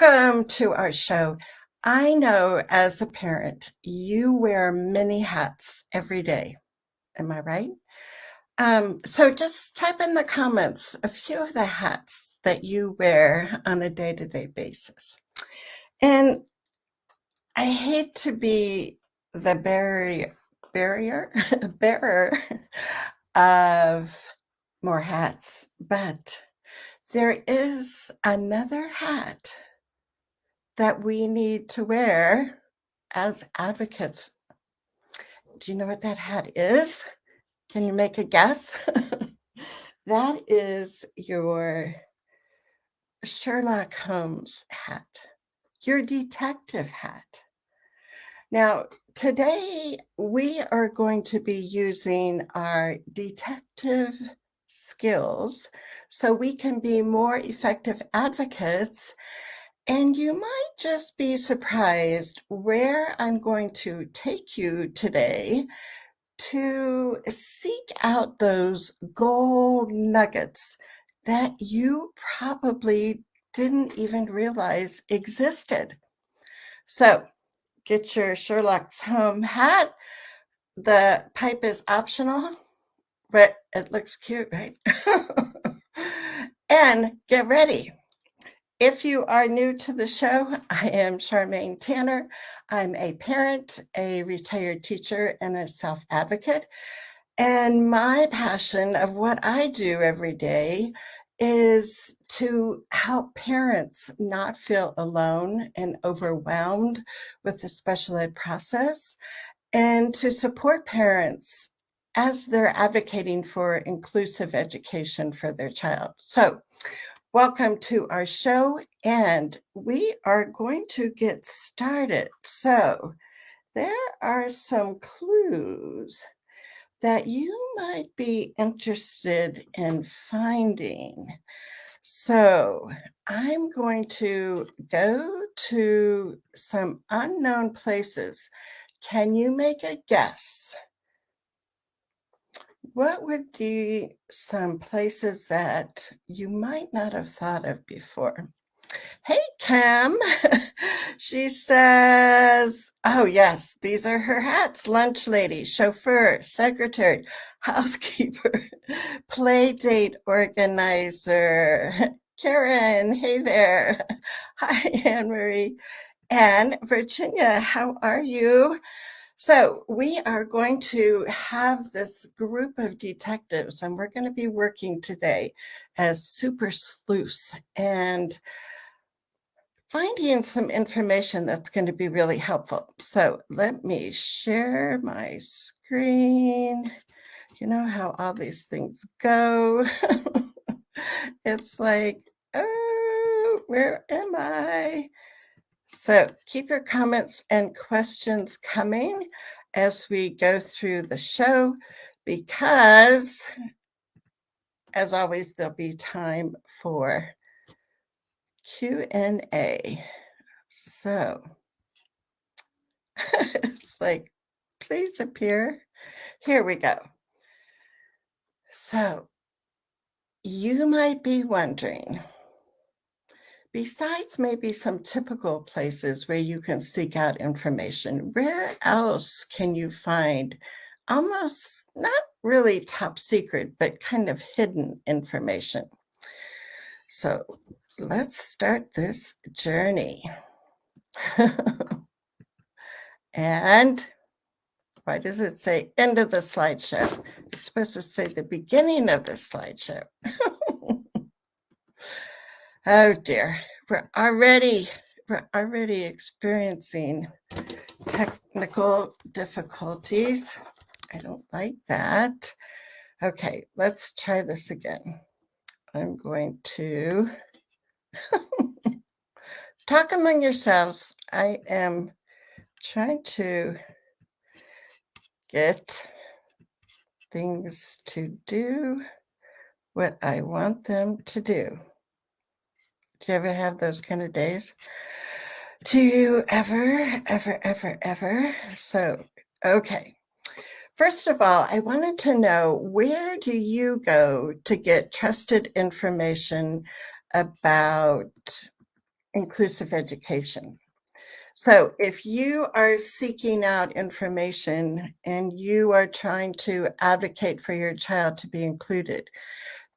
Welcome to our show. I know as a parent, you wear many hats every day. Am I right? So just type in the comments a few of the hats that you wear on a day-to-day basis. And I hate to be the bearer of more hats, but there is another hat that we need to wear as advocates. Do you know what that hat is? Can you make a guess? That is your Sherlock Holmes hat, your detective hat. Now, today we are going to be using our detective skills so we can be more effective advocates. And you might just be surprised where I'm going to take you today to seek out those gold nuggets that you probably didn't even realize existed. So get your Sherlock Holmes hat. The pipe is optional, but it looks cute, right? And get ready. If you are new to the show, I am Charmaine Tanner. I'm a parent, a retired teacher, and a self-advocate. And my passion of what I do every day is to help parents not feel alone and overwhelmed with the special ed process, and to support parents as they're advocating for inclusive education for their child. So, welcome to our show, and we are going to get started. So, there are some clues that you might be interested in finding. So, I'm going to go to some unknown places. Can you make a guess? What would be some places that you might not have thought of before? Hey, Kim. She says, oh, yes, these are her hats: lunch lady, chauffeur, secretary, housekeeper, play date organizer. Karen, hey there. Hi, Anne Marie. And Virginia, how are you? So we are going to have this group of detectives, and we're going to be working today as super sleuths and finding some information that's going to be really helpful. So let me share my screen. You know how all these things go. It's like, oh, where am I? So keep your comments and questions coming as we go through the show, because, as always, there'll be time for Q&A. So it's like, please appear. Here we go. So you might be wondering, besides maybe some typical places where you can seek out information, where else can you find almost not really top secret, but kind of hidden information? So let's start this journey. And why does it say end of the slideshow? It's supposed to say the beginning of the slideshow. Oh dear, we're already experiencing technical difficulties. I don't like that. Okay, let's try this again. I'm going to talk among yourselves. I am trying to get things to do what I want them to do. Do you ever have those kind of days? Do you ever? So, okay. First of all, I wanted to know, where do you go to get trusted information about inclusive education. So if you are seeking out information and you are trying to advocate for your child to be included,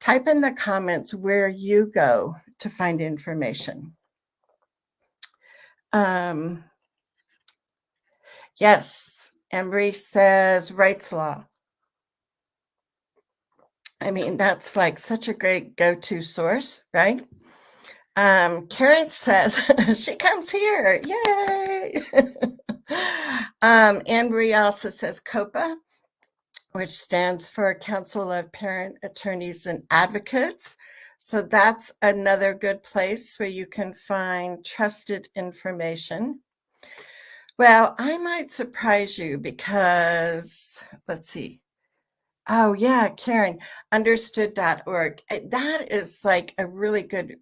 type in the comments where you go to find information. Yes, Embry says rights law. I mean, that's like such a great go-to source, right? Karen says she comes here. Yay! Embry also says COPA, which stands for Council of Parent Attorneys and Advocates. So that's another good place where you can find trusted information. Well, I might surprise you because, let's see. Oh, yeah, Karen, understood.org. That is like a really good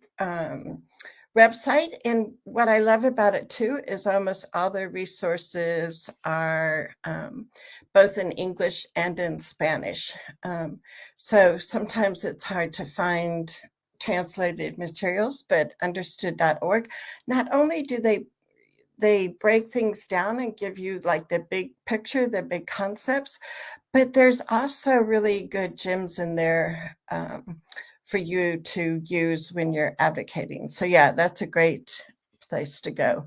website. And what I love about it too is almost all the resources are both in English and in Spanish. So sometimes it's hard to find translated materials, but understood.org, not only do they break things down and give you like the big picture, the big concepts, but there's also really good gems in there for you to use when you're advocating. So yeah, that's a great place to go.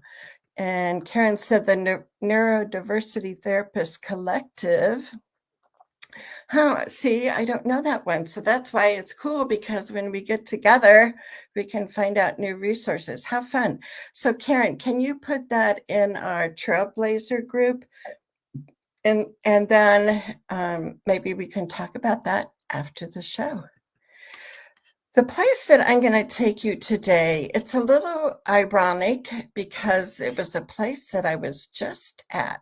And Karen said the Neurodiversity Therapist Collective. See, I don't know that one. So that's why it's cool, because when we get together, we can find out new resources. How fun. So Karen, can you put that in our Trailblazer group? And then maybe we can talk about that after the show. The place that I'm going to take you today, it's a little ironic because it was a place that I was just at.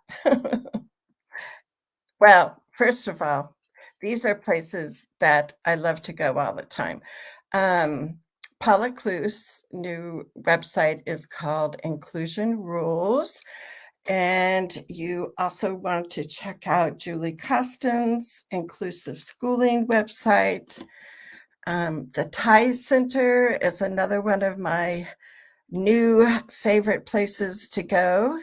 Well, first of all, these are places that I love to go all the time. Paula Klu's new website is called Seclusion Rules. And you also want to check out Julie Costin's Inclusive Schooling website. The Thai Center is another one of my new favorite places to go.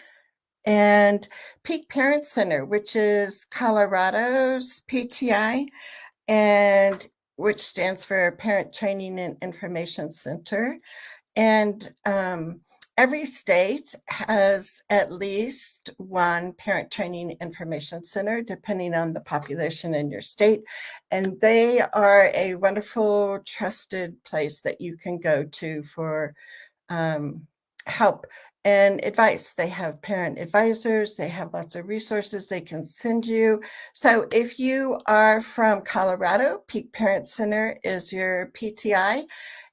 And Peak Parent Center, which is Colorado's PTI, and which stands for Parent Training and Information Center. And every state has at least one parent training information center, depending on the population in your state. And they are a wonderful, trusted place that you can go to for help and advice. They have parent advisors, they have lots of resources they can send you. So if you are from Colorado, Peak Parent Center is your PTI.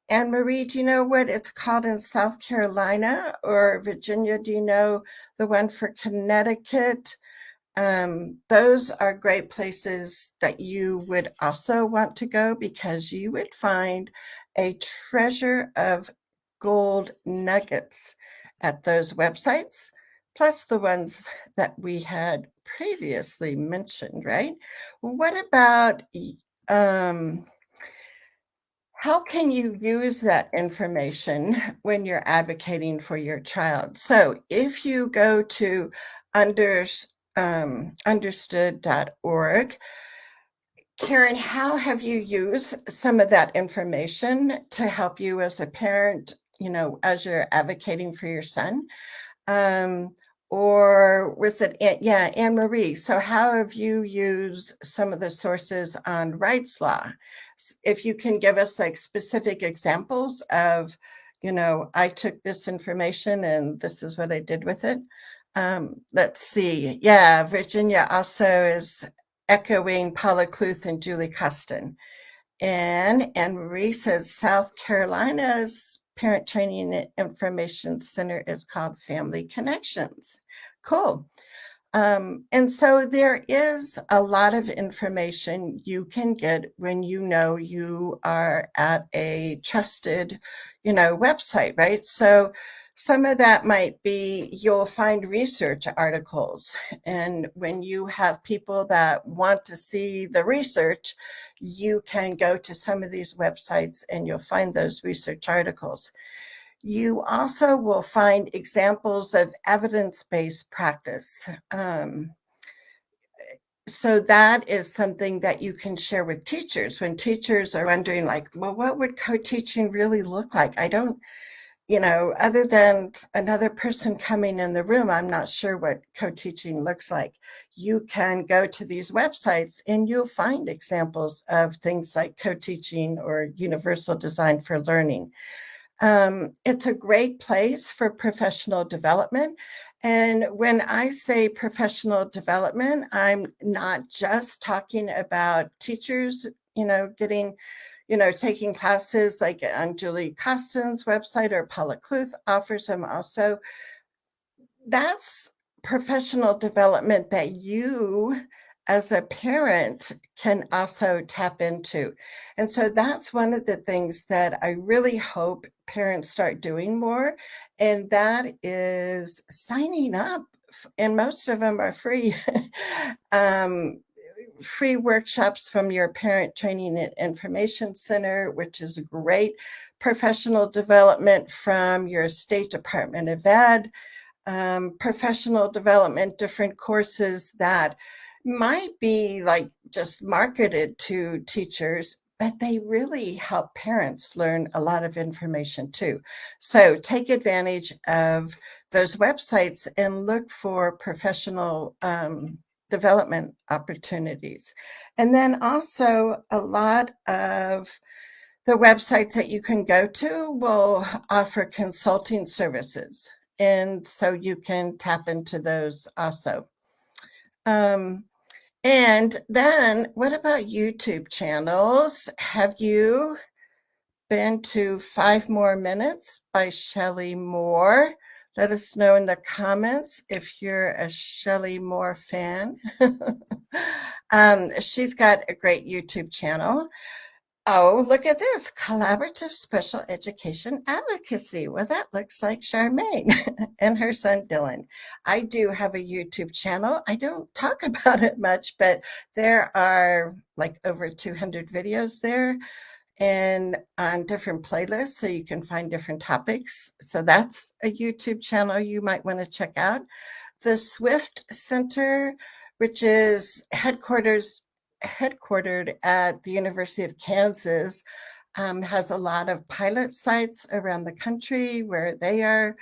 And Marie, do you know what it's called in South Carolina or Virginia? Do you know the one for Connecticut? Those are great places that you would also want to go, because you would find a treasure of gold nuggets at those websites, plus the ones that we had previously mentioned, right? What about how can you use that information when you're advocating for your child? So if you go to understood.org, Karen, how have you used some of that information to help you as a parent, as you're advocating for your son? Or was it, Anne Marie? So how have you used some of the sources on rights law? If you can give us like specific examples of, I took this information and this is what I did with it. Let's see. Yeah, Virginia also is echoing Paula Kluth and Julie Costin. And Anne Marie says South Carolina's Parent Training and Information Center is called Family Connections. Cool. And so there is a lot of information you can get when you are at a trusted, website, right? So some of that might be you'll find research articles. And when you have people that want to see the research, you can go to some of these websites and you'll find those research articles. You also will find examples of evidence-based practice. So that is something that you can share with teachers when teachers are wondering, like, well, what would co-teaching really look like? I don't, other than another person coming in the room, I'm not sure what co-teaching looks like. You can go to these websites and you'll find examples of things like co-teaching or universal design for learning. It's a great place for professional development. And when I say professional development, I'm not just talking about teachers, getting, taking classes like on Julie Costin's website, or Paula Kluth offers them also. That's professional development that you as a parent can also tap into. And so that's one of the things that I really hope parents start doing more. And that is signing up. And most of them are free. um, Free workshops from your Parent Training and Information Center, which is great. Professional development from your State Department of Ed. Professional development, different courses that might be like just marketed to teachers, but they really help parents learn a lot of information too. So take advantage of those websites and look for professional development opportunities. And then also a lot of the websites that you can go to will offer consulting services. And so you can tap into those also. Um, and then what about YouTube channels? Have you been to 5 More Minutes by Shelley Moore? Let us know in the comments if you're a Shelley Moore fan. She's got a great YouTube channel. Oh, look at this, collaborative special education advocacy. Well, that looks like Charmaine and her son Dylan. I do have a YouTube channel. I don't talk about it much, but there are like over 200 videos there and on different playlists, so you can find different topics. So that's a YouTube channel you might want to check out. The Swift Center, which is headquartered at the University of Kansas, has a lot of pilot sites around the country where they are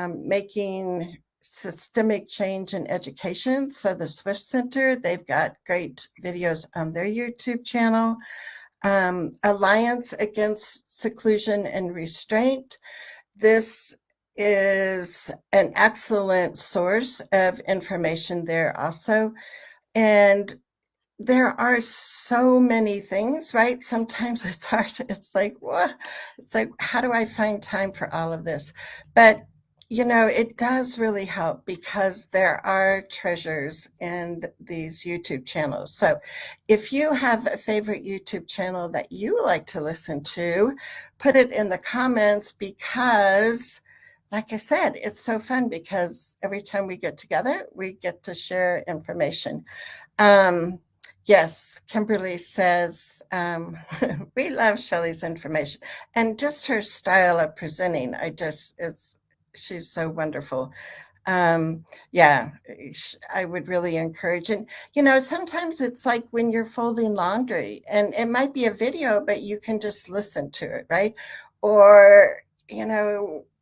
making systemic change in education. So the Swift Center, they've got great videos on their YouTube channel. Alliance Against Seclusion and Restraint. This is an excellent source of information there also. And there are so many things, right? Sometimes it's hard. It's like, what? It's like, how do I find time for all of this? But, it does really help because there are treasures in these YouTube channels. So if you have a favorite YouTube channel that you like to listen to, put it in the comments because, like I said, it's so fun because every time we get together, we get to share information. Yes, Kimberly says, we love Shelley's information and just her style of presenting. She's so wonderful. Yeah, I would really encourage. And, sometimes it's like when you're folding laundry and it might be a video, but you can just listen to it, right? Or,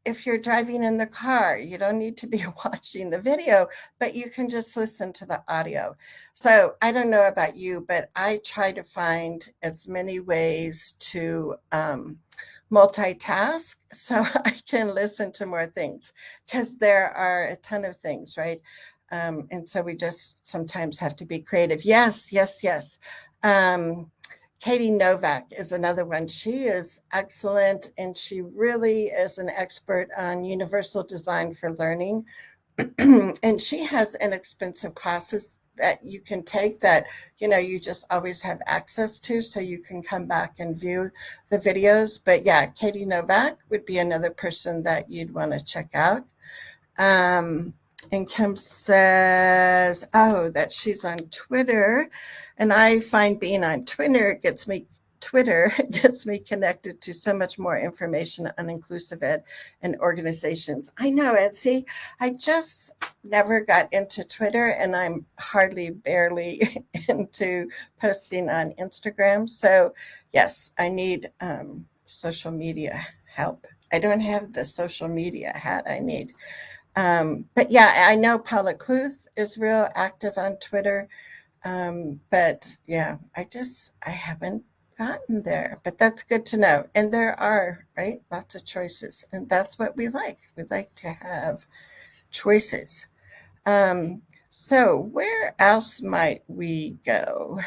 if you're driving in the car, you don't need to be watching the video, but you can just listen to the audio. So I don't know about you, but I try to find as many ways to multitask so I can listen to more things because there are a ton of things, right? And so we just sometimes have to be creative. Yes, yes, yes. Katie Novak is another one. She is excellent, and she really is an expert on universal design for learning. And she has inexpensive classes that you can take that, you just always have access to, so you can come back and view the videos. But yeah, Katie Novak would be another person that you'd want to check out. And Kim says, that she's on Twitter. And I find being on Twitter gets me Twitter gets me connected to so much more information on inclusive ed and organizations. I know it. See, I just never got into Twitter, and I'm barely into posting on Instagram. So, yes, I need social media help. I don't have the social media hat I need. But yeah, I know Paula Kluth is real active on Twitter. But yeah, I haven't gotten there, but that's good to know. And there are, right, lots of choices. And that's what we like. We like to have choices. Um, so where else might we go?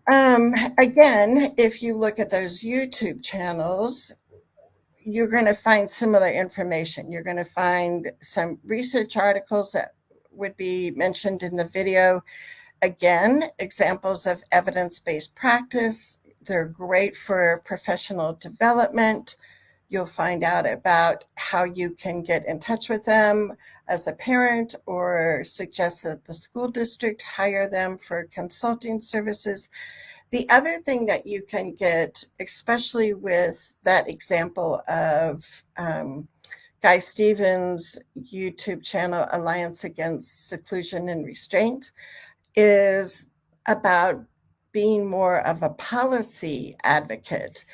Again, if you look at those YouTube channels, you're going to find similar information. You're going to find some research articles that would be mentioned in the video. Again, examples of evidence-based practice. They're great for professional development. You'll find out about how you can get in touch with them as a parent or suggest that the school district hire them for consulting services. The other thing that you can get, especially with that example of Guy Stevens' YouTube channel, Alliance Against Seclusion and Restraint, is about being more of a policy advocate.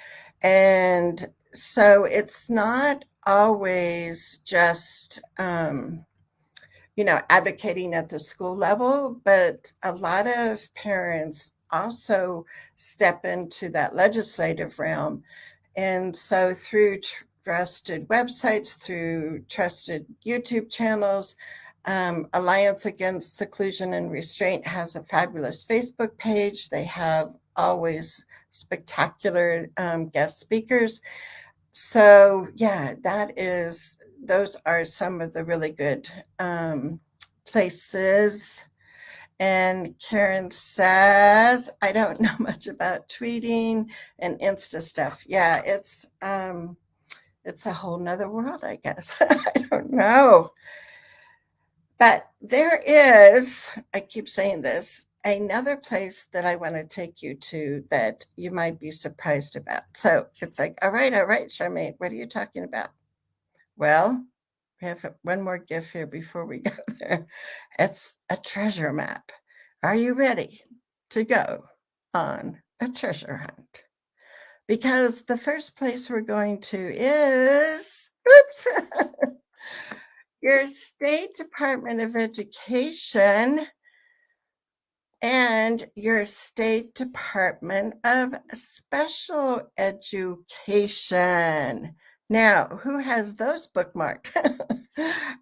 And so it's not always just, advocating at the school level, but a lot of parents also step into that legislative realm. And so through trusted websites, through trusted YouTube channels, Alliance Against Seclusion and Restraint has a fabulous Facebook page. They have always spectacular guest speakers. So yeah, those are some of the really good places. And Karen says, I don't know much about tweeting and Insta stuff. Yeah, it's a whole nother world, I guess. I don't know. But there is, I keep saying this, another place that I want to take you to that you might be surprised about. So it's like, all right, Charmaine, what are you talking about? Well, we have one more gift here before we go there. It's a treasure map. Are you ready to go on a treasure hunt? Because the first place we're going to is, oops, your state Department of Education and your state Department of Special Education. Now, who has those bookmarked?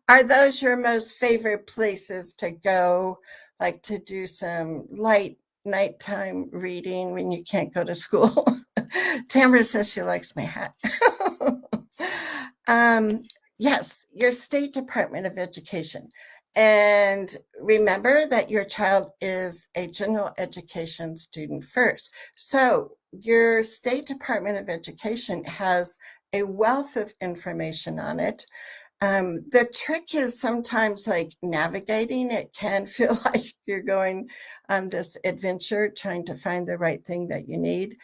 Are those your most favorite places to go, like to do some light nighttime reading when you can't go to school? Tamara says she likes my hat. Yes, your state Department of Education. And remember that your child is a general education student first. So your state Department of Education has a wealth of information on it. The trick is sometimes like navigating. It can feel like you're going on this adventure trying to find the right thing that you need.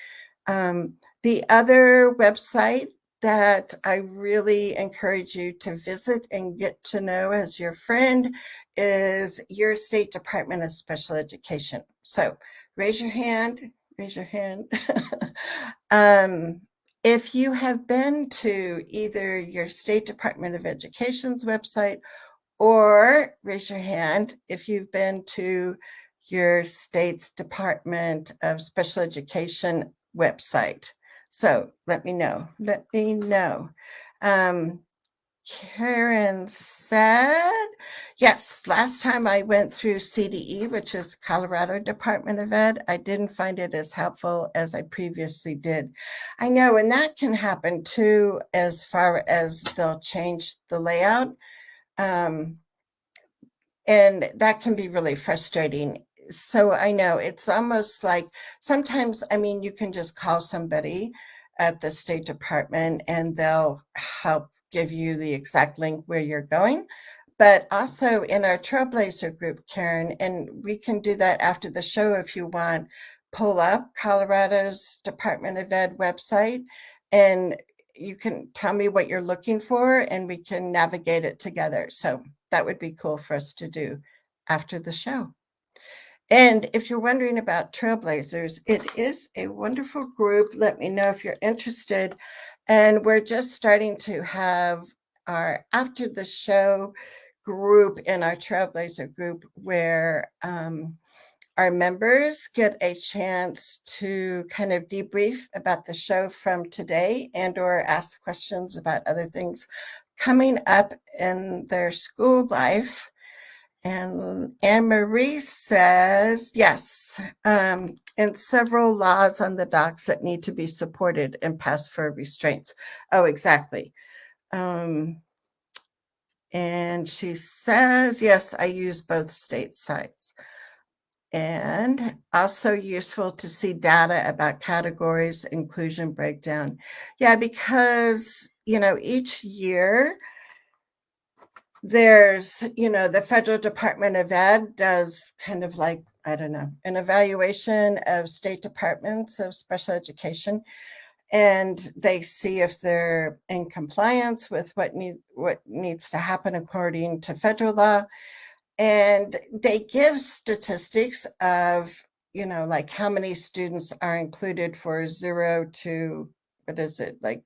The other website that I really encourage you to visit and get to know as your friend is your state Department of Special Education. So raise your hand, raise your hand. If you have been to either your state Department of Education's website, or raise your hand if you've been to your state's Department of Special Education website. So let me know. Let me know. Karen said, yes, last time I went through CDE, which is Colorado Department of Ed, I didn't find it as helpful as I previously did. I know, and that can happen too, as far as they'll change the layout. And that can be really frustrating. So I know it's almost like sometimes, I mean, you can just call somebody at the State Department and they'll help give you the exact link where you're going. But also in our Trailblazer group, Karen, and we can do that after the show if you want, pull up Colorado's Department of Ed website, and you can tell me what you're looking for, and we can navigate it together. So that would be cool for us to do after the show. And if you're wondering about Trailblazers, it is a wonderful group. Let me know if you're interested. And we're just starting to have our after the show group in our Trailblazer group where our members get a chance to kind of debrief about the show from today and or ask questions about other things coming up in their school life. And Anne Marie says, yes, and several laws on the docs that need to be supported and passed for restraints. Oh, exactly. And she says, yes, I use both state sites. And also useful to see data about categories, inclusion breakdown. Yeah, because, each year there's, the Federal Department of Ed does kind of like, I don't know, an evaluation of state departments of special education, and they see if they're in compliance with what needs to happen according to federal law. And they give statistics of, like how many students are included for 0 to, what is it, like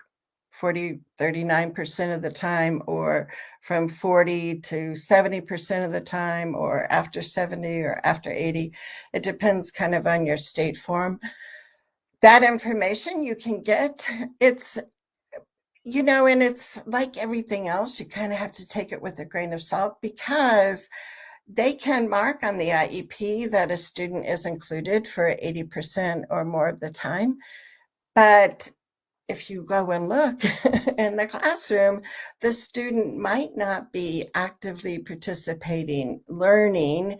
39% of the time, or from 40 to 70% of the time, or after 70 or after 80. It depends kind of on your state form. That information you can get. It's, and it's like everything else, you kind of have to take it with a grain of salt, because they can mark on the IEP that a student is included for 80% or more of the time. But if you go and look in the classroom, the student might not be actively participating, learning,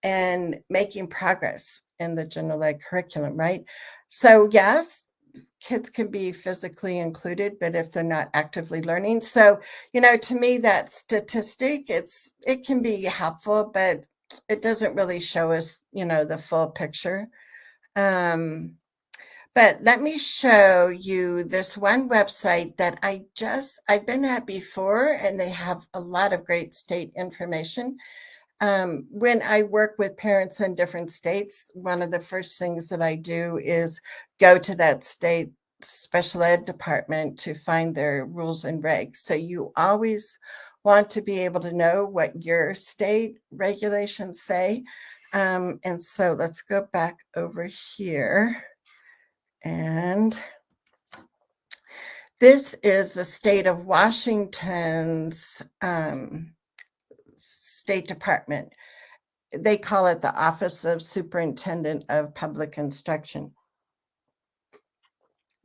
and making progress in the general ed curriculum, right? So yes, kids can be physically included, but if they're not actively learning. So, to me, that statistic, it can be helpful, but it doesn't really show us, the full picture. But let me show you this one website that I've been at before, and they have a lot of great state information. When I work with parents in different states, one of the first things that I do is go to that state special ed department to find their rules and regs. So you always want to be able to know what your state regulations say. And so let's go back over here. And this is the state of Washington's State Department. They call it the Office of Superintendent of Public Instruction.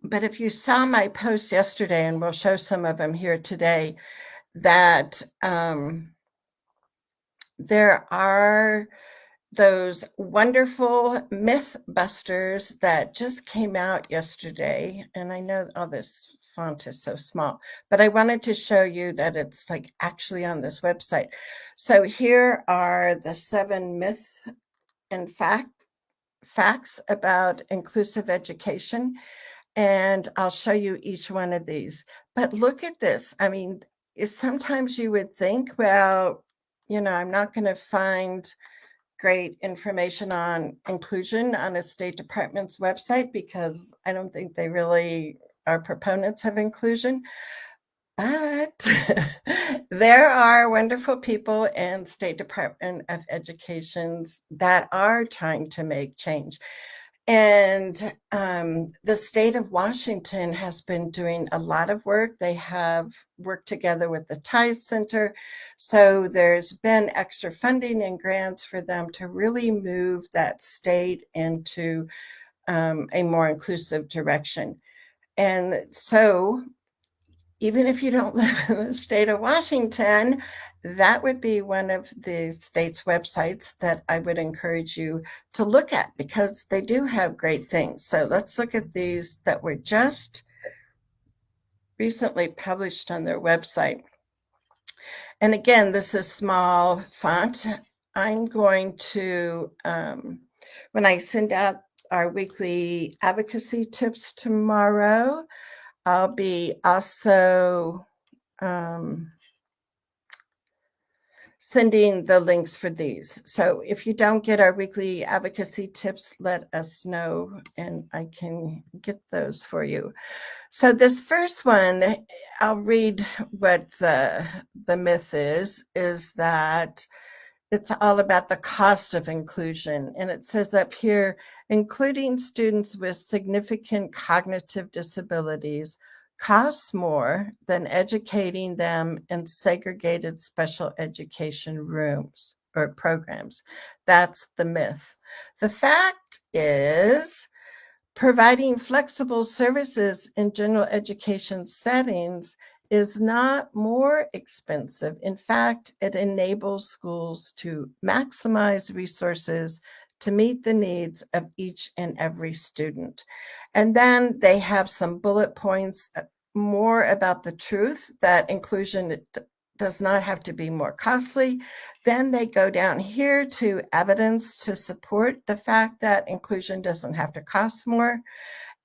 But if you saw my post yesterday, and we'll show some of them here today, that there are those wonderful Mythbusters that just came out yesterday. And I know all this font is so small, but I wanted to show you that it's like actually on this website. So here are the 7 myths and facts about inclusive education. And I'll show you each one of these. But look at this. I mean, sometimes you would think, well, I'm not going to find great information on inclusion on a State Department's website, because I don't think they really are proponents of inclusion. But there are wonderful people in State Department of Educations that are trying to make change. And the state of Washington has been doing a lot of work. They have worked together with the TIES Center. So there's been extra funding and grants for them to really move that state into a more inclusive direction. And so even if you don't live in the state of Washington, that would be one of the state's websites that I would encourage you to look at, because they do have great things. So let's look at these that were just recently published on their website. And again, this is small font. I'm going to, when I send out our weekly advocacy tips tomorrow. I'll be also sending the links for these. So if you don't get our weekly advocacy tips, let us know and I can get those for you. So this first one, I'll read what the myth is that it's all about the cost of inclusion. And it says up here, including students with significant cognitive disabilities costs more than educating them in segregated special education rooms or programs. That's the myth. The fact is, providing flexible services in general education settings is not more expensive. In fact, it enables schools to maximize resources to meet the needs of each and every student. And then they have some bullet points more about the truth that inclusion does not have to be more costly. Then they go down here to evidence to support the fact that inclusion doesn't have to cost more.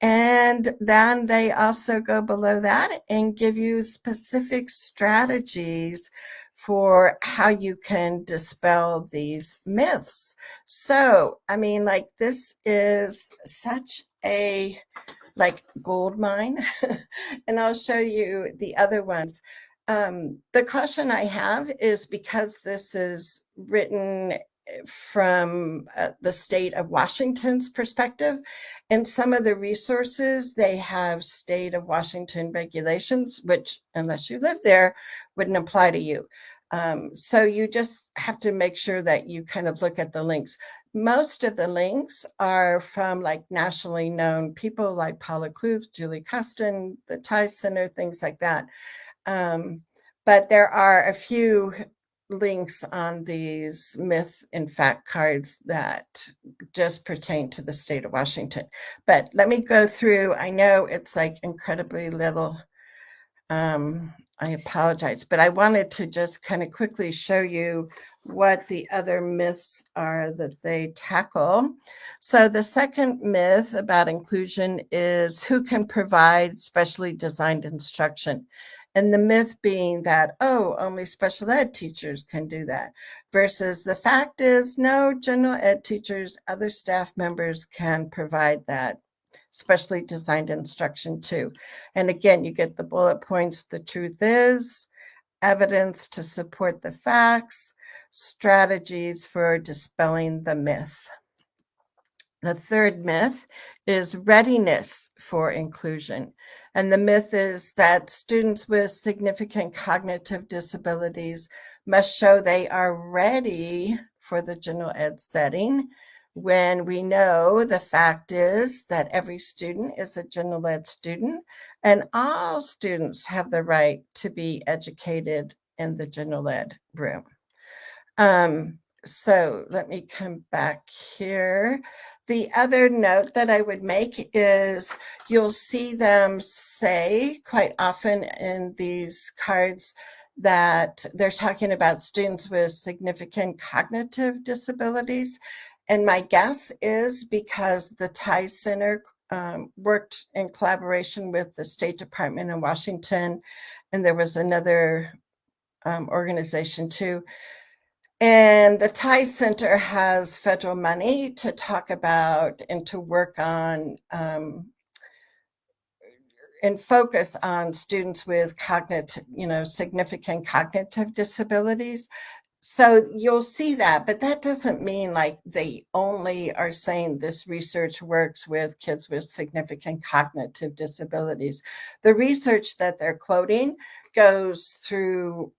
And then they also go below that and give you specific strategies for how you can dispel these myths. So, I mean, like, this is such a gold mine. And I'll show you the other ones. The caution I have is because this is written from the state of Washington's perspective, and some of the resources, they have state of Washington regulations, which, unless you live there, wouldn't apply to you. So you just have to make sure that you kind of look at the links. Most of the links are from nationally known people like Paula Kluth, Julie Custon, the Tie Center, things like that. But there are a few links on these myth and fact cards that just pertain to the state of Washington. But let me go through. I know it's incredibly little. I apologize, but I wanted to just kind of quickly show you what the other myths are that they tackle. So the second myth about inclusion is who can provide specially designed instruction. And the myth being that, oh, only special ed teachers can do that. Versus the fact is, no, general ed teachers, other staff members can provide that specially designed instruction too. And again, you get the bullet points. The truth is, evidence to support the facts, strategies for dispelling the myth. The third myth is readiness for inclusion. And the myth is that students with significant cognitive disabilities must show they are ready for the general ed setting, when we know the fact is that every student is a general ed student and all students have the right to be educated in the general ed room. So let me come back here. The other note that I would make is you'll see them say quite often in these cards that they're talking about students with significant cognitive disabilities. And my guess is because the Tie Center worked in collaboration with the State Department in Washington, and there was another organization too. And the Tie Center has federal money to talk about and to work on and focus on students with significant cognitive disabilities. So you'll see that, but that doesn't mean they only are saying this research works with kids with significant cognitive disabilities. The research that they're quoting goes through,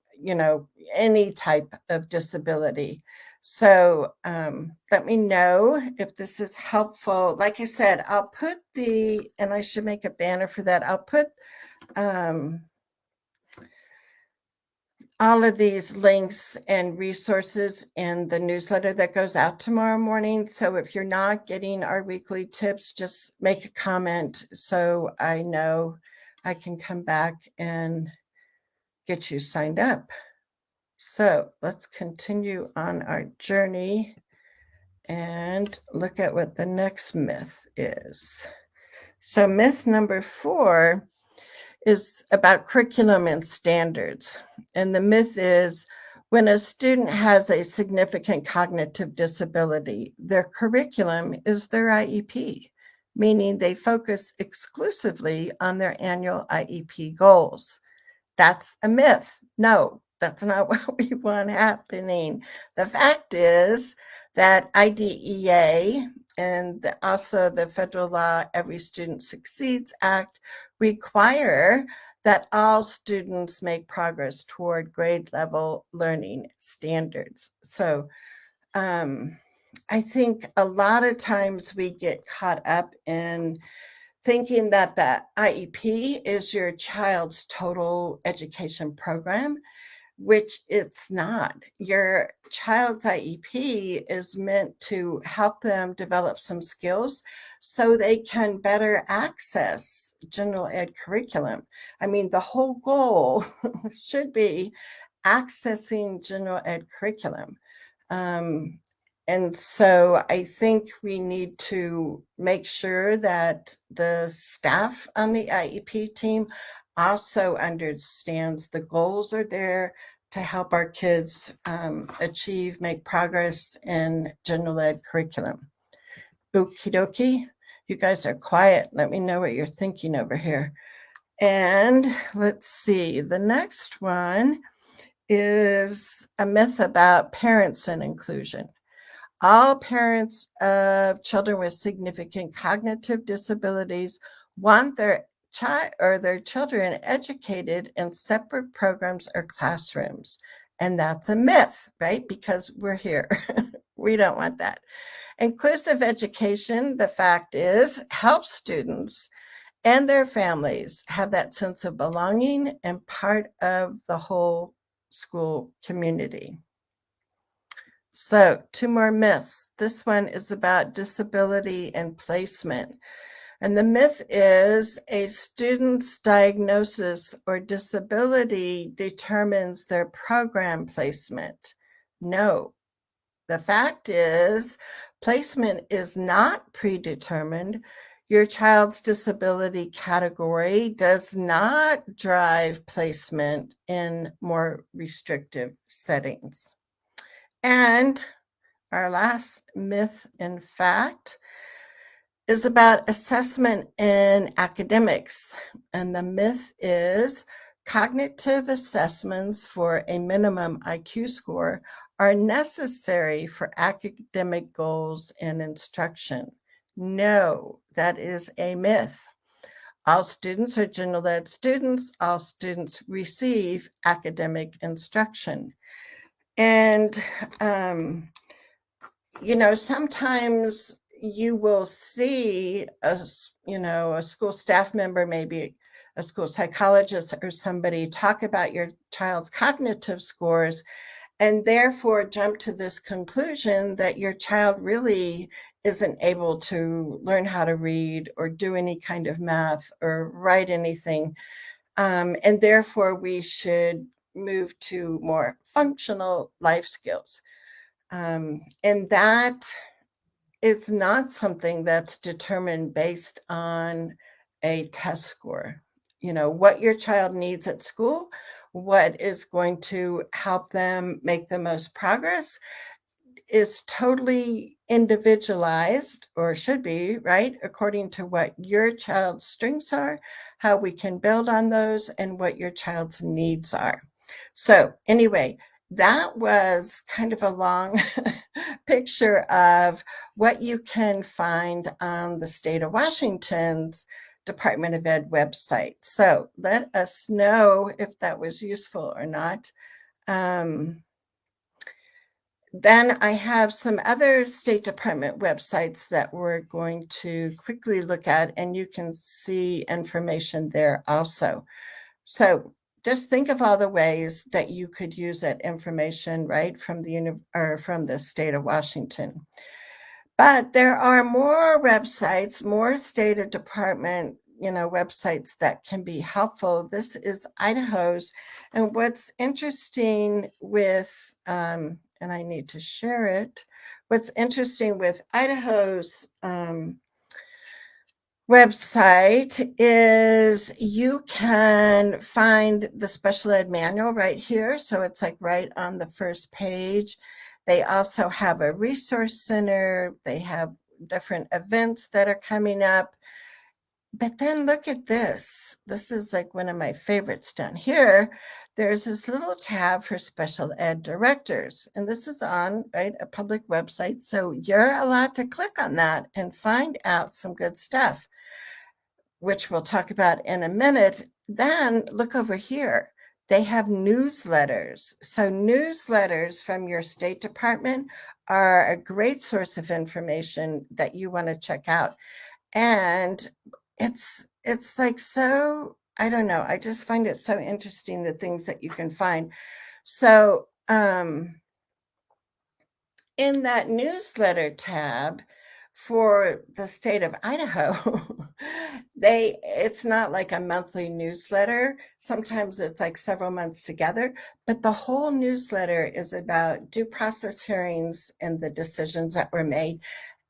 any type of disability. So let me know if this is helpful. Like I said, I'll put and I should make a banner for that. I'll put all of these links and resources in the newsletter that goes out tomorrow morning. So if you're not getting our weekly tips, just make a comment so I know I can come back and get you signed up. So let's continue on our journey and look at what the next myth is. So myth number 4 is about curriculum and standards. And the myth is when a student has a significant cognitive disability, their curriculum is their IEP, meaning they focus exclusively on their annual IEP goals. That's a myth. No, that's not what we want happening. The fact is that IDEA and also the federal law Every Student Succeeds Act require that all students make progress toward grade level learning standards. So I think a lot of times we get caught up in thinking that the IEP is your child's total education program, which it's not. Your child's IEP is meant to help them develop some skills so they can better access general ed curriculum. I mean, the whole goal should be accessing general ed curriculum. Um, and so I think we need to make sure that the staff on the IEP team also understands the goals are there to help our kids achieve, make progress in general ed curriculum. Okie dokie. You guys are quiet. Let me know what you're thinking over here. And let's see, the next one is a myth about parents and inclusion. All parents of children with significant cognitive disabilities want their child or their children educated in separate programs or classrooms. And that's a myth, right? Because we're here. We don't want that. Inclusive education, the fact is, helps students and their families have that sense of belonging and part of the whole school community. So, 2 more myths. This one is about disability and placement. And the myth is a student's diagnosis or disability determines their program placement. No, the fact is placement is not predetermined. Your child's disability category does not drive placement in more restrictive settings. And our last myth and fact is about assessment in academics. And the myth is cognitive assessments for a minimum IQ score are necessary for academic goals and instruction. No, that is a myth. All students are general ed students. All students receive academic instruction. And, sometimes you will see a school staff member, maybe a school psychologist or somebody talk about your child's cognitive scores and therefore jump to this conclusion that your child really isn't able to learn how to read or do any kind of math or write anything. And therefore we should move to more functional life skills. And that is not something that's determined based on a test score. What your child needs at school, what is going to help them make the most progress is totally individualized, or should be, right? According to what your child's strengths are, how we can build on those, and what your child's needs are. So anyway, that was kind of a long picture of what you can find on the state of Washington's Department of Ed website. So let us know if that was useful or not. Then I have some other State Department websites that we're going to quickly look at, and you can see information there also. So just think of all the ways that you could use that information, right, from the state of Washington. But there are more websites, more State Department, websites that can be helpful. This is Idaho's. And what's interesting with and I need to share it. What's interesting with Idaho's website is you can find the special ed manual right here. So it's like right on the first page. They also have a resource center. They have different events that are coming up. But then look at this. This is like one of my favorites down here. There's this little tab for special ed directors, and this is on, right, a public website. So you're allowed to click on that and find out some good stuff, which we'll talk about in a minute. Then look over here. They have newsletters. So newsletters from your State Department are a great source of information that you want to check out. And it's like, so I don't know, I just find it so interesting, the things that you can find. So in that newsletter tab for the state of Idaho, it's not like a monthly newsletter. Sometimes it's like several months together, but the whole newsletter is about due process hearings and the decisions that were made,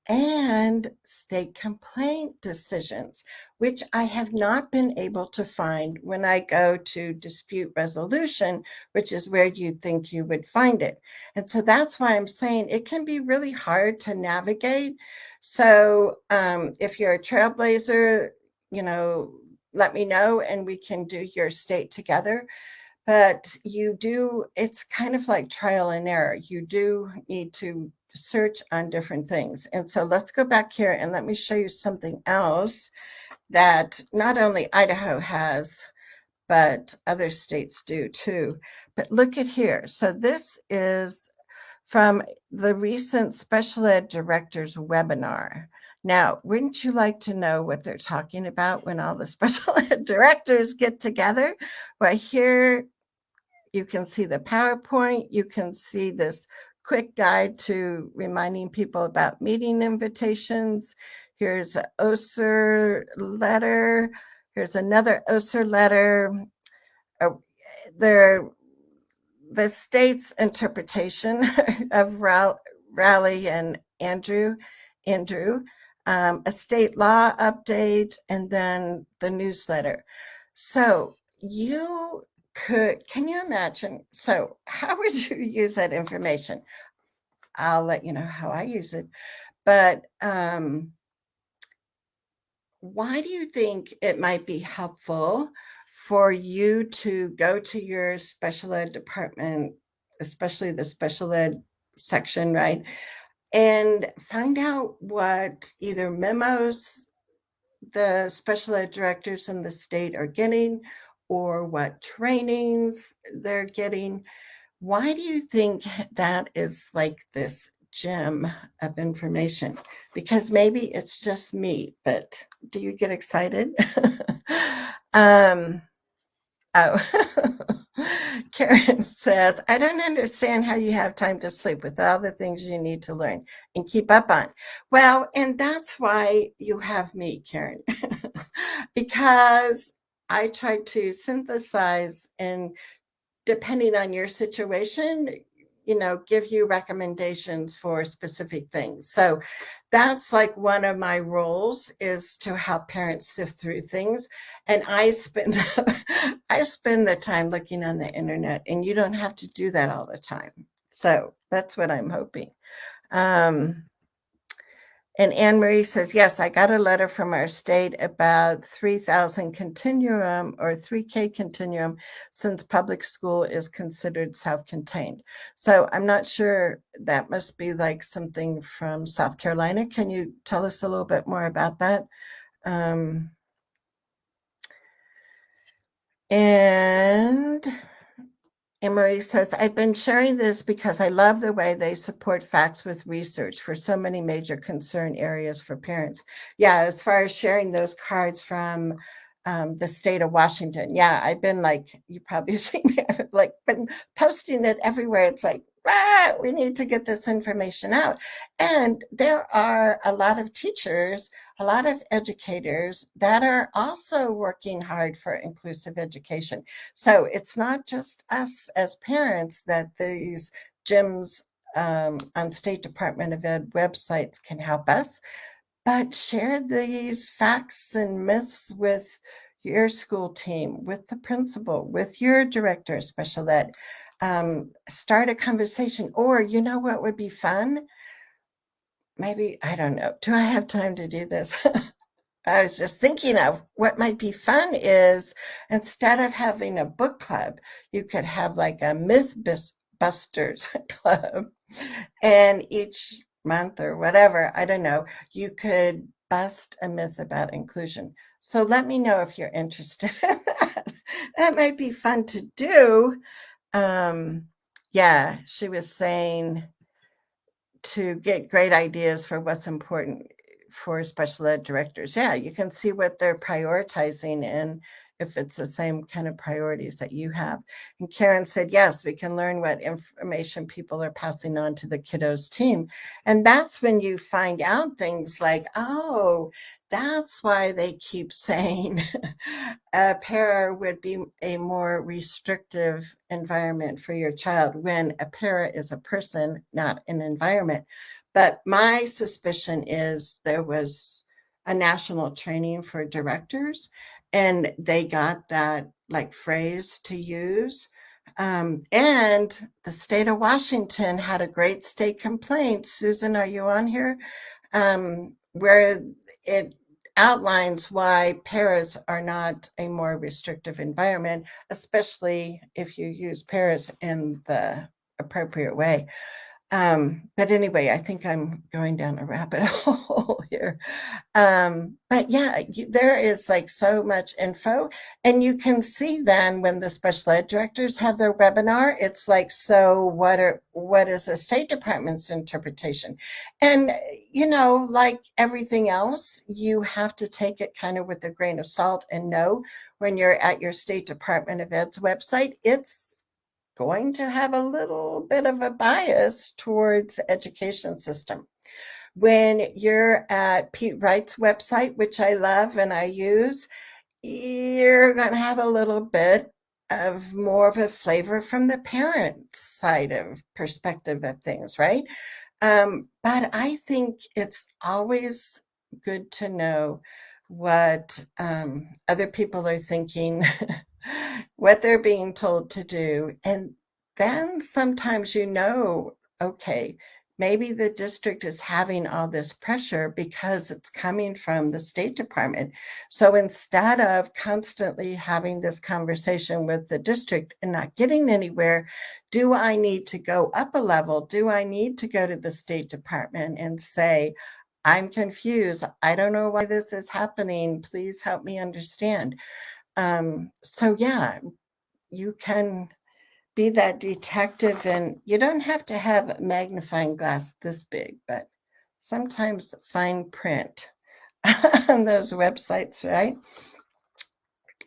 and state complaint decisions, which I have not been able to find when I go to dispute resolution, which is where you'd think you would find it. And so that's why I'm saying it can be really hard to navigate. So if you're a trailblazer, let me know and we can do your state together. But it's kind of like trial and error. You do need to search on different things. And so let's go back here and let me show you something else that not only Idaho has, but other states do too. But look at here. So this is from the recent Special Ed Directors webinar. Now, wouldn't you like to know what they're talking about when all the special ed directors get together? Well, here you can see the PowerPoint. You can see this quick guide to reminding people about meeting invitations. Here's an OSER letter. Here's another OSER letter. The state's interpretation of Raleigh and Andrew, a state law update, and then the newsletter. So can you imagine? So how would you use that information? I'll let you know how I use it. But why do you think it might be helpful for you to go to your special ed department, especially the special ed section, right? And find out what either memos the special ed directors in the state are getting or what trainings they're getting. Why do you think that is like this gem of information? Because maybe it's just me, but do you get excited? Oh, Karen says, I don't understand how you have time to sleep with all the things you need to learn and keep up on. Well, and that's why you have me, Karen, because I try to synthesize and, depending on your situation, give you recommendations for specific things. So that's like one of my roles, is to help parents sift through things. And I spend the time looking on the internet, and you don't have to do that all the time. So that's what I'm hoping. And Anne Marie says, yes, I got a letter from our state about 3,000 continuum or 3K continuum, since public school is considered self-contained. So I'm not sure, that must be like something from South Carolina. Can you tell us a little bit more about that? And Emery says, I've been sharing this because I love the way they support facts with research for so many major concern areas for parents. Yeah, as far as sharing those cards from the state of Washington. Yeah, I've been like, you probably seen me, I've like been posting it everywhere. It's like, we need to get this information out. And there are a lot of teachers, a lot of educators that are also working hard for inclusive education. So it's not just us as parents that these gems on State Department of Ed websites can help us, but share these facts and myths with your school team, with the principal, with your director of special ed. Start a conversation. Or, you know what would be fun? Maybe, I don't know. Do I have time to do this? I was just thinking of what might be fun is instead of having a book club, you could have like a Mythbusters club. And each month or whatever, I don't know, you could bust a myth about inclusion. So let me know if you're interested in that. That might be fun to do. Yeah, she was saying to get great ideas for what's important for special ed directors. Yeah, you can see what they're prioritizing and if it's the same kind of priorities that you have. And Karen said, yes, we can learn what information people are passing on to the kiddos team. And that's when you find out things like, oh, that's why they keep saying a para would be a more restrictive environment for your child when a para is a person, not an environment. But my suspicion is there was a national training for directors and they got that like phrase to use. And the state of Washington had a great state complaint. Susan, are you on here? Where it outlines why paras are not a more restrictive environment, especially if you use paras in the appropriate way. But anyway, I think I'm going down a rabbit hole here. But yeah, there is like so much info, and you can see then when the special ed directors have their webinar, it's like, so what is the State Department's interpretation? And you know, like everything else, you have to take it kind of with a grain of salt and know when you're at your State Department of Ed's website, it's going to have a little bit of a bias towards education system. When you're at Pete Wright's website, which I love and I use, you're going to have a little bit of more of a flavor from the parent side of perspective of things, right? But I think it's always good to know what other people are thinking, what they're being told to do. And then sometimes you know, okay, maybe the district is having all this pressure because it's coming from the State Department. So instead of constantly having this conversation with the district and not getting anywhere, do I need to go up a level? Do I need to go to the State Department and say, I'm confused. I don't know why this is happening. Please help me understand. So yeah, you can be that detective, and you don't have to have a magnifying glass this big, but sometimes fine print on those websites, right?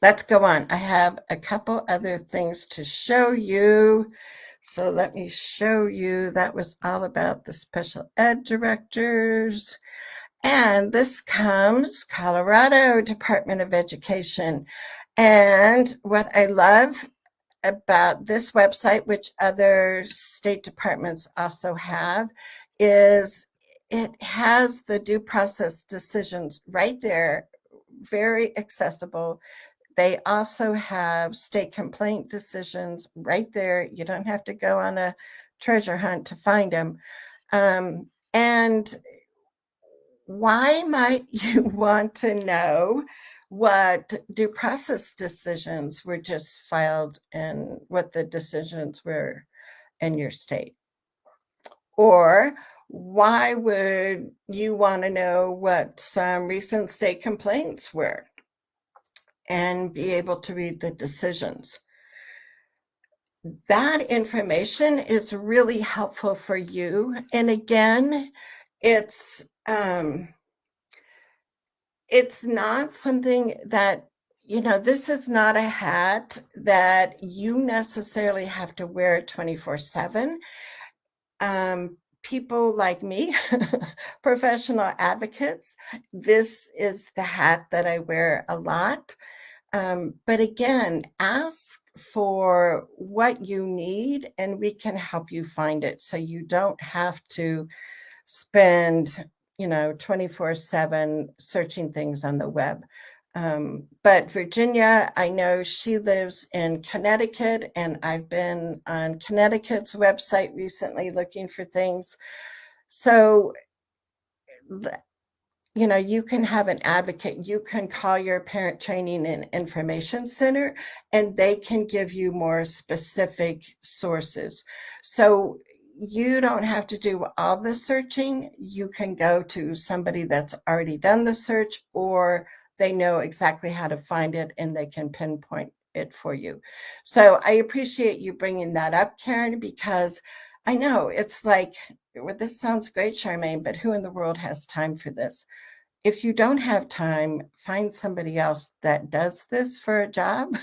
Let's go on. I have a couple other things to show you. So let me show you. That was all about the special ed directors. And this comes Colorado Department of Education. And what I love about this website, which other state departments also have, is it has the due process decisions right there, very accessible. They also have state complaint decisions right there. You don't have to go on a treasure hunt to find them. And why might you want to know what due process decisions were just filed and what the decisions were in your state? Or why would you want to know what some recent state complaints were and be able to read the decisions? That information is really helpful for you. And again, it's not something that, you know, this is not a hat that you necessarily have to wear 24/7. People like me, professional advocates, this is the hat that I wear a lot. But again, ask for what you need and we can help you find it so you don't have to spend 24/7 searching things on the web. But Virginia, I know she lives in Connecticut, and I've been on Connecticut's website recently looking for things. So you can have an advocate. You can call your parent training and information center, and they can give you more specific sources. So you don't have to do all the searching. You can go to somebody that's already done the search, or they know exactly how to find it and they can pinpoint it for you. So I appreciate you bringing that up, Karen, because I know it's like, well, this sounds great, Charmaine, but who in the world has time for this? If you don't have time, find somebody else that does this for a job.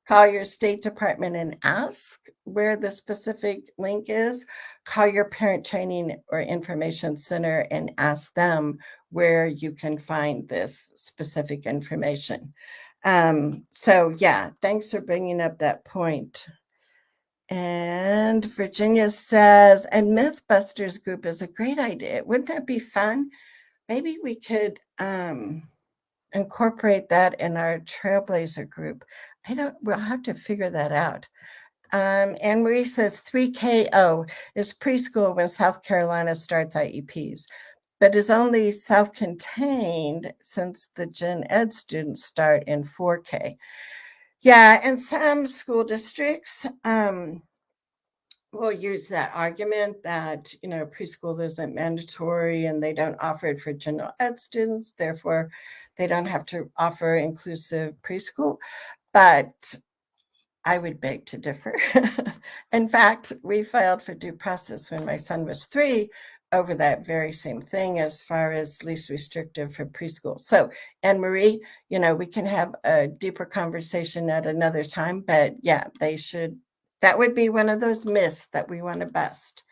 Call your State Department and ask where the specific link is. Call your parent training or information center and ask them where you can find this specific information. So yeah, thanks for bringing up that point. And Virginia says, a Mythbusters group is a great idea. Wouldn't that be fun? Maybe we could incorporate that in our Trailblazer group. We'll have to figure that out. Anne Marie says 3KO is preschool when South Carolina starts IEPs, but is only self-contained since the Gen Ed students start in 4K. Yeah, and some school districts will use that argument that, preschool isn't mandatory and they don't offer it for general ed students, therefore they don't have to offer inclusive preschool. But I would beg to differ. In fact, we filed for due process when my son was 3 over that very same thing as far as least restrictive for preschool. So, Anne Marie, we can have a deeper conversation at another time, but yeah, that would be one of those myths that we want to bust.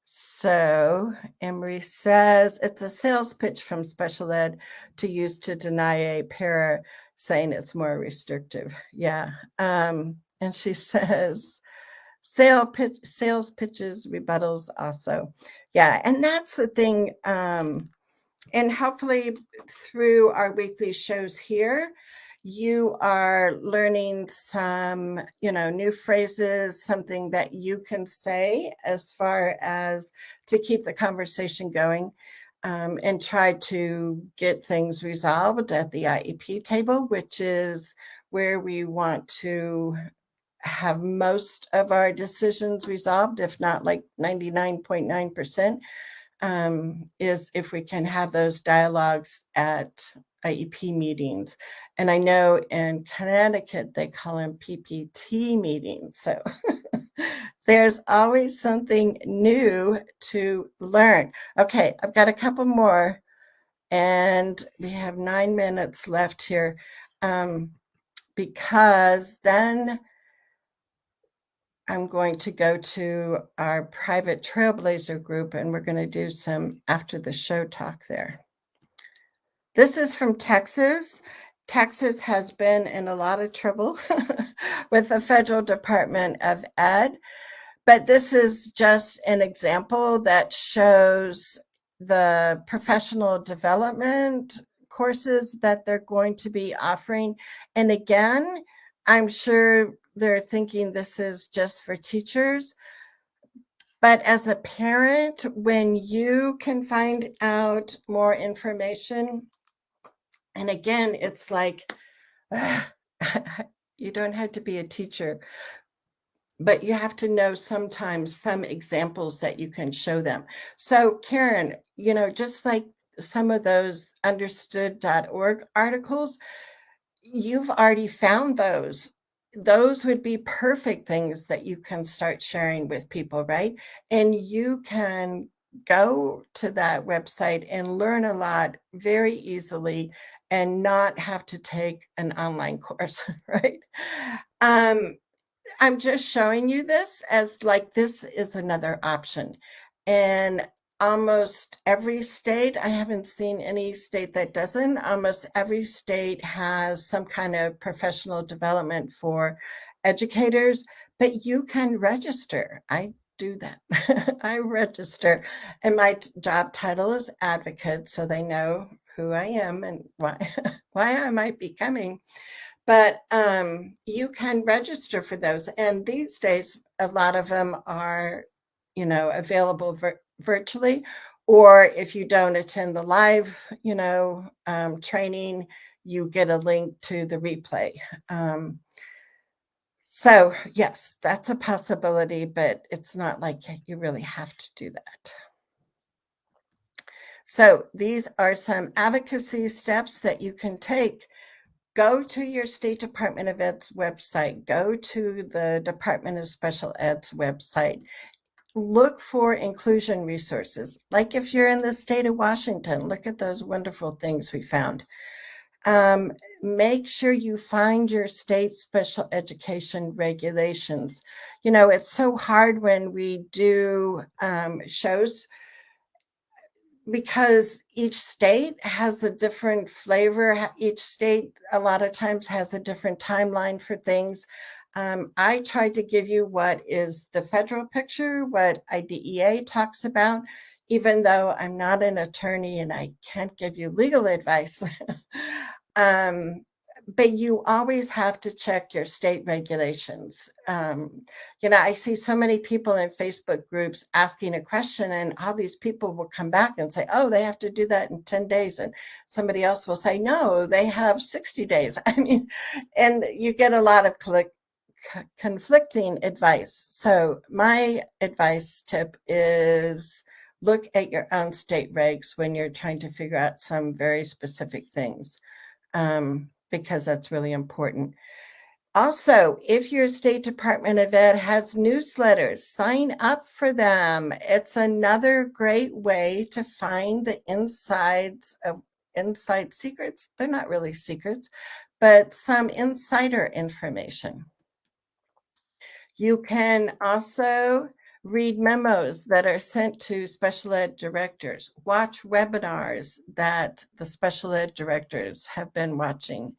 So Emery says it's a sales pitch from special ed to use to deny a para, saying it's more restrictive. Yeah. And she says sales pitches, rebuttals also. Yeah. And that's the thing. And hopefully through our weekly shows here, you are learning some, new phrases, something that you can say as far as to keep the conversation going, and try to get things resolved at the IEP table, which is where we want to have most of our decisions resolved, if not like 99.9%. Is if we can have those dialogues at IEP meetings. And I know in Connecticut, they call them PPT meetings. So there's always something new to learn. Okay, I've got a couple more, and we have 9 minutes left here, because then I'm going to go to our private Trailblazer group, and we're going to do some after the show talk there. This is from Texas. Texas has been in a lot of trouble with the Federal Department of Ed, but this is just an example that shows the professional development courses that they're going to be offering. And again, I'm sure they're thinking this is just for teachers. But as a parent, when you can find out more information, and again, it's like, you don't have to be a teacher, but you have to know sometimes some examples that you can show them. So Karen, just like some of those understood.org articles, you've already found those. Those would be perfect things that you can start sharing with people, right? And you can go to that website and learn a lot very easily and not have to take an online course, right? I'm just showing you this as like, this is another option. And almost every state, I haven't seen any state that doesn't. Almost every state has some kind of professional development for educators, but you can register. I do that. I register, and my job title is advocate, so they know who I am and why why I might be coming. But you can register for those, and these days a lot of them are, available virtually, or if you don't attend the live, training, you get a link to the replay. So yes, that's a possibility, but it's not like you really have to do that. So these are some advocacy steps that you can take. Go to your State Department of Ed's website. Go to the Department of Special Ed's website. Look for inclusion resources. Like if you're in the state of Washington, look at those wonderful things we found. Make sure you find your state special education regulations. It's so hard when we do shows, because each state has a different flavor. Each state a lot of times has a different timeline for things. I tried to give you what is the federal picture, what IDEA talks about, even though I'm not an attorney and I can't give you legal advice. But you always have to check your state regulations. I see so many people in Facebook groups asking a question, and all these people will come back and say, oh, they have to do that in 10 days. And somebody else will say, no, they have 60 days. And you get a lot of conflicting advice. So my advice tip is look at your own state regs when you're trying to figure out some very specific things, because that's really important. Also, if your State Department of Ed has newsletters, sign up for them. It's another great way to find the inside secrets. They're not really secrets, but some insider information. You can also read memos that are sent to special ed directors, watch webinars that the special ed directors have been watching.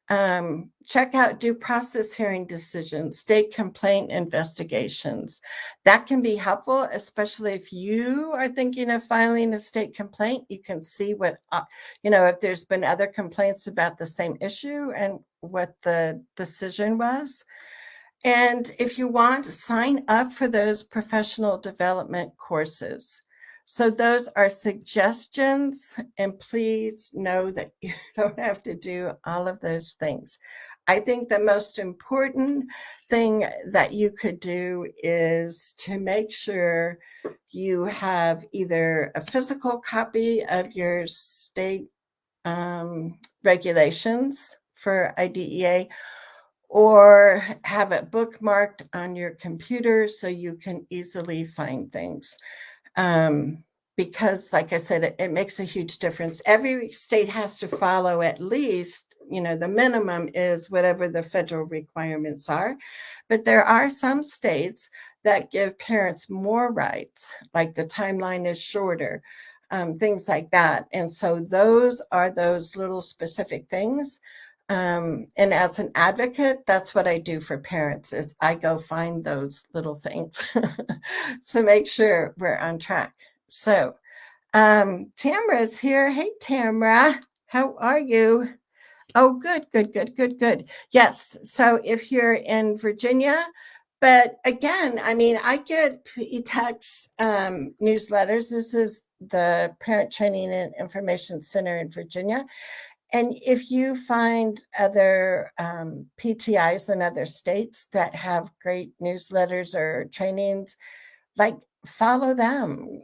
Check out due process hearing decisions, state complaint investigations. That can be helpful, especially if you are thinking of filing a state complaint. You can see what, if there's been other complaints about the same issue and what the decision was. And if you want, sign up for those professional development courses. So those are suggestions, and please know that you don't have to do all of those things. I think the most important thing that you could do is to make sure you have either a physical copy of your state regulations for IDEA, or have it bookmarked on your computer so you can easily find things. Because, like I said, it makes a huge difference. Every state has to follow at least, the minimum is whatever the federal requirements are. But there are some states that give parents more rights, like the timeline is shorter, things like that. And so those are those little specific things. And as an advocate, that's what I do for parents, is I go find those little things to make sure we're on track. So Tamara's here. Hey, Tamara, how are you? Oh, good, good, good, good, good. Yes. So if you're in Virginia, but again, I get e-text newsletters. This is the Parent Training and Information Center in Virginia. And if you find other PTIs in other states that have great newsletters or trainings, like follow them,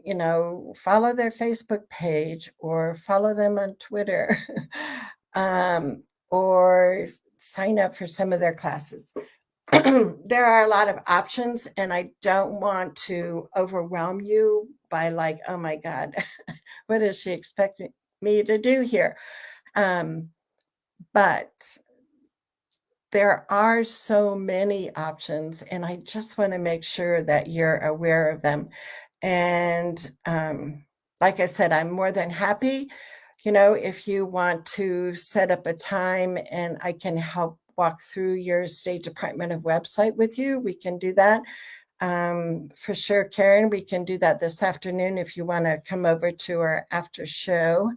follow their Facebook page or follow them on Twitter, or sign up for some of their classes. There are a lot of options, and I don't want to overwhelm you by like, oh my God, what is she expecting me to do here? But there are so many options, and I just want to make sure that you're aware of them. And like I said, I'm more than happy, if you want to set up a time and I can help walk through your State Department of website with you, we can do that. For sure, Karen, we can do that this afternoon if you want to come over to our after show.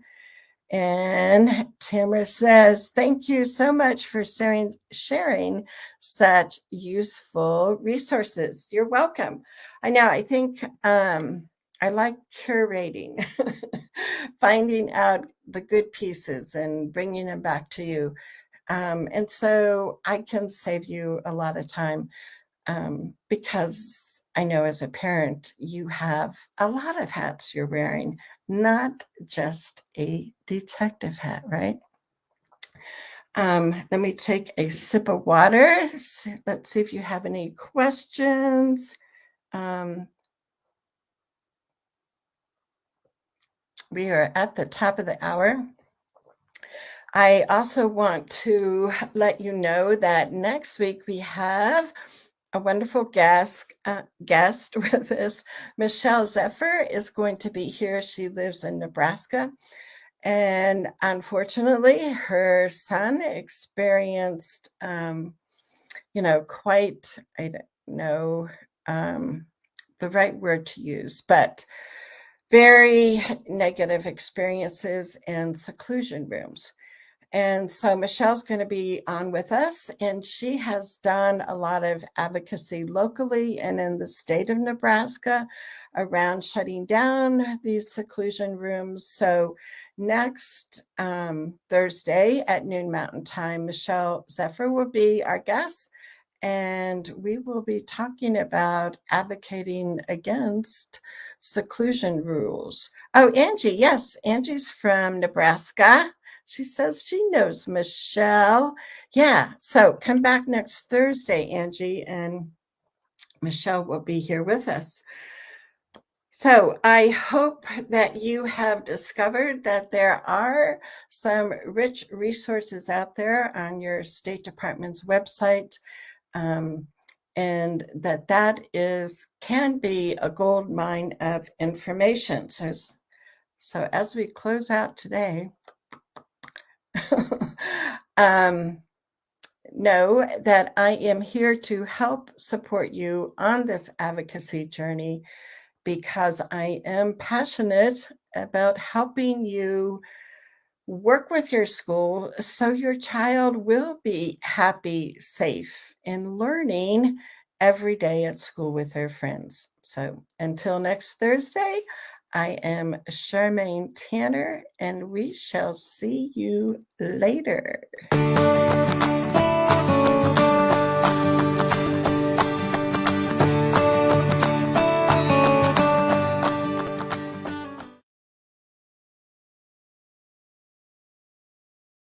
And Tamara says, thank you so much for sharing such useful resources. You're welcome. I know, I think I like curating, finding out the good pieces and bringing them back to you. And so I can save you a lot of time because I know as a parent, you have a lot of hats you're wearing, not just a detective hat, right? Let me take a sip of water. Let's see if you have any questions. We are at the top of the hour. I also want to let you know that next week we have a wonderful guest with us. Michelle Zephyr is going to be here. She lives in Nebraska. And unfortunately, her son experienced, quite, I don't know the right word to use, but very negative experiences in seclusion rooms. And so Michelle's going to be on with us, and she has done a lot of advocacy locally and in the state of Nebraska around shutting down these seclusion rooms. So next Thursday at noon Mountain Time, Michelle Zephyr will be our guest, and we will be talking about advocating against seclusion rules. Oh, Angie, yes, Angie's from Nebraska. She says she knows Michelle. Yeah, so come back next Thursday, Angie, and Michelle will be here with us. So I hope that you have discovered that there are some rich resources out there on your State Department's website, and that can be a gold mine of information. So as we close out today, know that I am here to help support you on this advocacy journey because I am passionate about helping you work with your school so your child will be happy, safe, and learning every day at school with their friends. So until next Thursday, I am Charmaine Tanner, and we shall see you later.